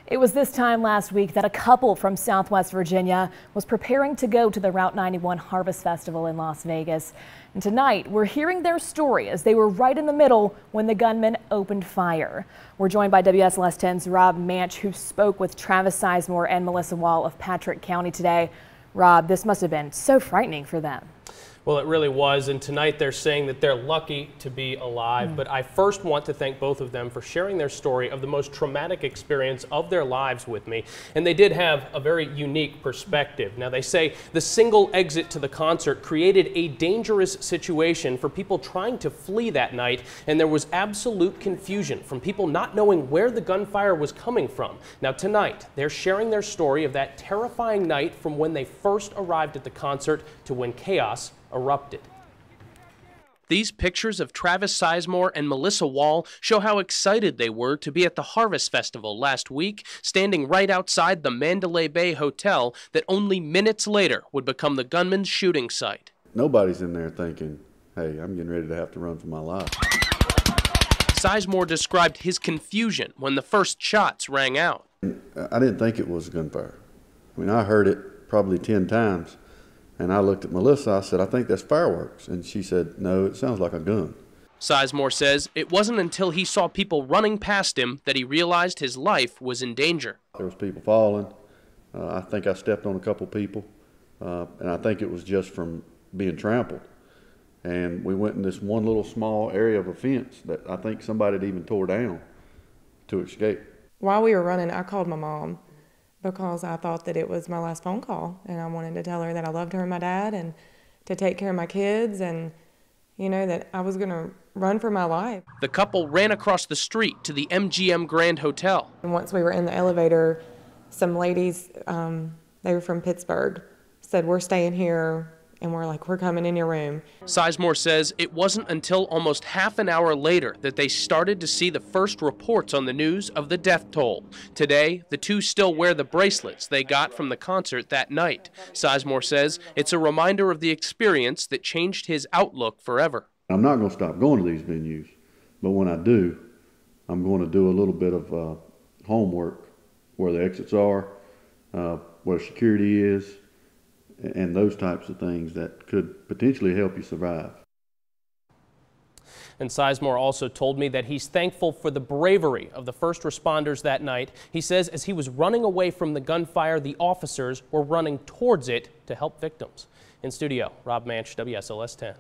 It was this time last week that a couple from Southwest Virginia was preparing to go to the Route 91 Harvest Festival in Las Vegas. And tonight, we're hearing their story as they were right in the middle when the gunman opened fire. We're joined by WSLS 10's Rob Manch, who spoke with Travis Sizemore and Melissa Wall of Patrick County today. Rob, this must have been so frightening for them. Well, it really was, and tonight they're saying that they're lucky to be alive. But I first want to thank both of them for sharing their story of the most traumatic experience of their lives with me. And they did have a very unique perspective. Now, they say the single exit to the concert created a dangerous situation for people trying to flee that night, and there was absolute confusion from people not knowing where the gunfire was coming from. Now, tonight, they're sharing their story of that terrifying night from when they first arrived at the concert to when chaos erupted. These pictures of Travis Sizemore and Melissa Wall show how excited they were to be at the Harvest Festival last week, standing right outside the Mandalay Bay Hotel that only minutes later would become the gunman's shooting site. Nobody's in there thinking, hey, I'm getting ready to have to run for my life. Sizemore described his confusion when the first shots rang out. I didn't think it was gunfire. I mean, I heard it probably 10 times. And I looked at Melissa, I said, I think that's fireworks. And she said, no, it sounds like a gun. Sizemore says it wasn't until he saw people running past him that he realized his life was in danger. There was people falling. I think I stepped on a couple people. And I think it was just from being trampled. And we went in this one little small area of a fence that I think somebody had even tore down to escape. While we were running, I called my mom, because I thought that it was my last phone call, and I wanted to tell her that I loved her and my dad and to take care of my kids, and you know, that I was going to run for my life. The couple ran across the street to the MGM Grand Hotel. And once we were in the elevator, some ladies, they were from Pittsburgh, said, we're staying here, and we're like, we're coming in your room. Sizemore says it wasn't until almost half an hour later that they started to see the first reports on the news of the death toll. Today, the two still wear the bracelets they got from the concert that night. Sizemore says it's a reminder of the experience that changed his outlook forever. I'm not going to stop going to these venues, but when I do, I'm going to do a little bit of homework, where the exits are, where security is, and those types of things that could potentially help you survive. And Sizemore also told me that he's thankful for the bravery of the first responders that night. He says as he was running away from the gunfire, the officers were running towards it to help victims. In studio, Rob Manch, WSLS 10.